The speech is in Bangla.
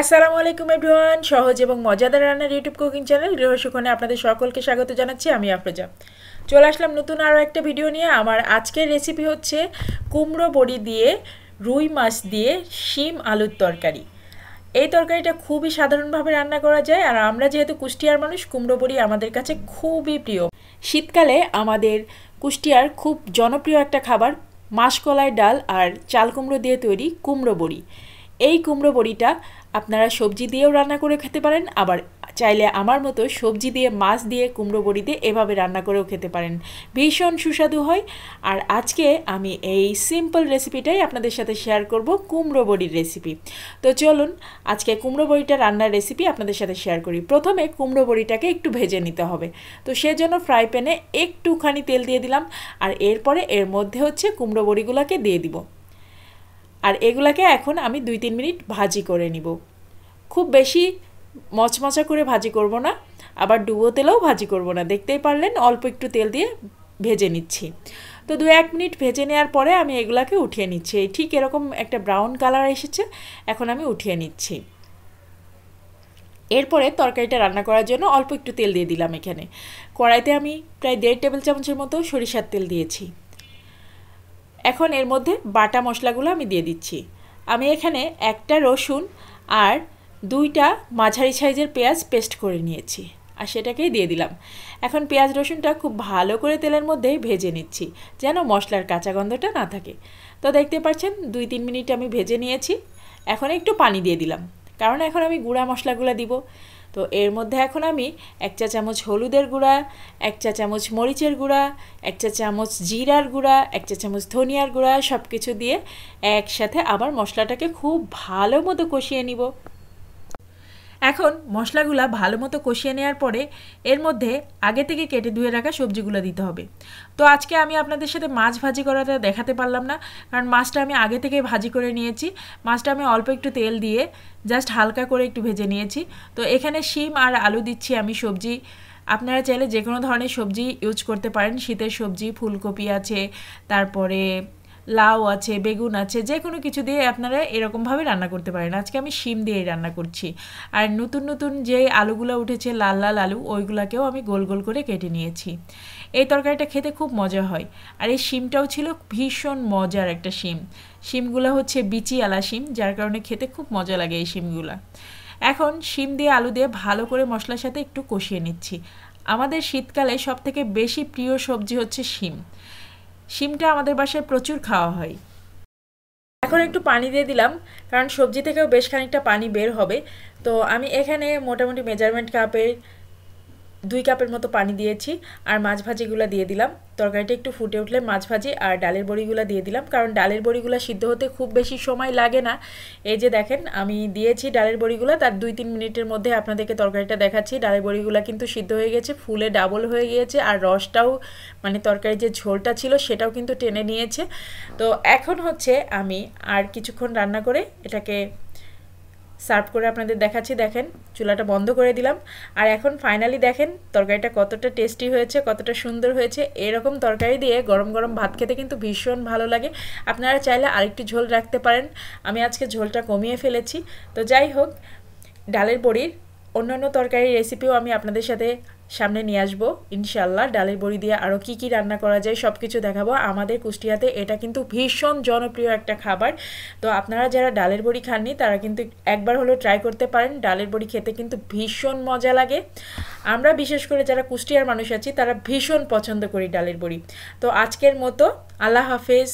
আসসালামু আলাইকুম এভরিওয়ান, সহজ এবং মজাদার রান্নার ইউটিউব কুকিং চ্যানেল গৃহসুখনে আপনাদের সকলকে স্বাগত জানাচ্ছি। আমি আফরোজা চলে আসলাম নতুন আরও একটা ভিডিও নিয়ে। আমার আজকের রেসিপি হচ্ছে কুমড়ো বড়ি দিয়ে রুই মাছ দিয়ে শিম আলুর তরকারি। এই তরকারিটা খুবই সাধারণভাবে রান্না করা যায়, আর আমরা যেহেতু কুষ্টিয়ার মানুষ, কুমড়ো বড়ি আমাদের কাছে খুবই প্রিয়। শীতকালে আমাদের কুষ্টিয়ার খুব জনপ্রিয় একটা খাবার মাসকলাই ডাল আর চাল কুমড়ো দিয়ে তৈরি কুমড়ো বড়ি। এই কুমড়ো বড়িটা আপনারা সবজি দিয়েও রান্না করে খেতে পারেন, আবার চাইলে আমার মতো সবজি দিয়ে মাছ দিয়ে কুমড়ো বড়ি দিয়ে এভাবে রান্না করেও খেতে পারেন। ভীষণ সুস্বাদু হয়। আর আজকে আমি এই সিম্পল রেসিপিটাই আপনাদের সাথে শেয়ার করব, কুমড়ো বড়ির রেসিপি। তো চলুন আজকে কুমড়ো বড়িটা রান্নার রেসিপি আপনাদের সাথে শেয়ার করি। প্রথমে কুমড়ো বড়িটাকে একটু ভেজে নিতে হবে, তো সেজন্য ফ্রাই প্যানে একটুখানি তেল দিয়ে দিলাম, আর এরপরে এর মধ্যে হচ্ছে কুমড়ো বড়িগুলোকে দিয়ে দিব। আর এগুলাকে এখন আমি 2-3 মিনিট ভাজি করে নিব। খুব বেশি মচমচা করে ভাজি করব না, আবার ডুবো তেলেও ভাজি করব না। দেখতেই পারলেন অল্প একটু তেল দিয়ে ভেজে নিচ্ছি। তো 2-1 মিনিট ভেজে নেওয়ার পরে আমি এগুলাকে উঠিয়ে নিচ্ছি। ঠিক এরকম একটা ব্রাউন কালার এসেছে, এখন আমি উঠিয়ে নিচ্ছি। এরপরে তরকারিটা রান্না করার জন্য অল্প একটু তেল দিয়ে দিলাম। এখানে কড়াইতে আমি প্রায় 1.5 টেবিল চামচের মতো সরিষার তেল দিয়েছি। এখন এর মধ্যে বাটা মশলাগুলো আমি দিয়ে দিচ্ছি। আমি এখানে একটা রসুন আর 2টা মাঝারি সাইজের পেঁয়াজ পেস্ট করে নিয়েছি, আর সেটাকেই দিয়ে দিলাম। এখন পেঁয়াজ রসুনটা খুব ভালো করে তেলের মধ্যেই ভেজে নিচ্ছি, যেন মশলার কাঁচা গন্ধটা না থাকে। তো দেখতে পাচ্ছেন 2-3 মিনিট আমি ভেজে নিয়েছি। এখন একটু পানি দিয়ে দিলাম, কারণ এখন আমি গুঁড়া মশলাগুলো দিব। তো এর মধ্যে এখন আমি 1 চা চামচ হলুদের গুঁড়া, 1 চা চামচ মরিচের গুঁড়া, 1 চা চামচ জিরার গুঁড়া, 1 চা চামচ ধনিয়ার গুঁড়া সব কিছু দিয়ে একসাথে আবার মশলাটাকে খুব ভালো মতো কষিয়ে নিব। এখন মশলাগুলো ভালো মতো কষিয়ে নেওয়ার পরে এর মধ্যে আগে থেকে কেটে ধুয়ে রাখা সবজিগুলো দিতে হবে। তো আজকে আমি আপনাদের সাথে মাছ ভাজি করাটা দেখাতে পারলাম না, কারণ মাছটা আমি আগে থেকে ভাজি করে নিয়েছি। মাছটা আমি অল্প একটু তেল দিয়ে জাস্ট হালকা করে একটু ভেজে নিয়েছি। তো এখানে শিম আর আলু দিচ্ছি আমি সবজি। আপনারা চাইলে যে কোনো ধরনের সবজি ইউজ করতে পারেন। শীতের সবজি ফুলকপি আছে, তারপরে লাউ আছে, বেগুন আছে, যে কোনো কিছু দিয়ে আপনারা এরকমভাবে রান্না করতে পারেন। আজকে আমি শিম দিয়েই রান্না করছি। আর নতুন নতুন যে আলুগুলো উঠেছে লাল লাল আলু, ওইগুলোকেও আমি গোল গোল করে কেটে নিয়েছি। এই তরকারিটা খেতে খুব মজা হয়। আর এই শিমটাও ছিল ভীষণ মজার একটা শিম। শিমগুলো হচ্ছে বিচিওয়ালা শিম, যার কারণে খেতে খুব মজা লাগে এই শিমগুলো। এখন শিম দিয়ে আলু দিয়ে ভালো করে মশলার সাথে একটু কষিয়ে নিচ্ছি। আমাদের শীতকালে সবথেকে বেশি প্রিয় সবজি হচ্ছে শিম। শিমটা আমাদের বাসায় প্রচুর খাওয়া হয়। এখন একটু পানি দিয়ে দিলাম, কারণ সবজি থেকেও বেশ খানিকটা পানি বের হবে। তো আমি এখানে মোটামুটি মেজারমেন্ট কাপের 2 কাপের মতো পানি দিয়েছি, আর মাছ ভাজিগুলো দিয়ে দিলাম। তরকারিটা একটু ফুটে উঠলে মাছ ভাজি আর ডালের বড়িগুলো দিয়ে দিলাম, কারণ ডালের বড়িগুলো সিদ্ধ হতে খুব বেশি সময় লাগে না। এই যে দেখেন আমি দিয়েছি ডালের বড়িগুলো, তার 2-3 মিনিটের মধ্যে আপনাদেরকে তরকারিটা দেখাচ্ছি। ডালের বড়িগুলো কিন্তু সিদ্ধ হয়ে গেছে, ফুলে ডাবল হয়ে গিয়েছে, আর রসটাও মানে তরকারির যে ঝোলটা ছিল সেটাও কিন্তু টেনে নিয়েছে। তো এখন হচ্ছে আমি আর কিছুক্ষণ রান্না করে এটাকে সার্ভ করে আপনাদের দেখাচ্ছি। দেখেন চুলাটা বন্ধ করে দিলাম, আর এখন ফাইনালি দেখেন তরকারিটা কতটা টেস্টি হয়েছে, কতটা সুন্দর হয়েছে। এরকম তরকারি দিয়ে গরম গরম ভাত খেতে কিন্তু ভীষণ ভালো লাগে। আপনারা চাইলে আরেকটু ঝোল রাখতে পারেন, আমি আজকে ঝোলটা কমিয়ে ফেলেছি। তো যাই হোক, ডালের বড়ির অন্যান্য তরকারির রেসিপিও আমি আপনাদের সাথে সামনে নিয়ে আসবো ইনশাল্লাহ। ডালের বড়ি দিয়ে আরও কী কী রান্না করা যায় সব কিছু দেখাবো। আমাদের কুষ্টিয়াতে এটা কিন্তু ভীষণ জনপ্রিয় একটা খাবার। তো আপনারা যারা ডালের বড়ি খাননি তারা কিন্তু একবার হলেও ট্রাই করতে পারেন। ডালের বড়ি খেতে কিন্তু ভীষণ মজা লাগে। আমরা বিশেষ করে যারা কুষ্টিয়ার মানুষ আছি তারা ভীষণ পছন্দ করি ডালের বড়ি। তো আজকের মতো আল্লাহ হাফেজ।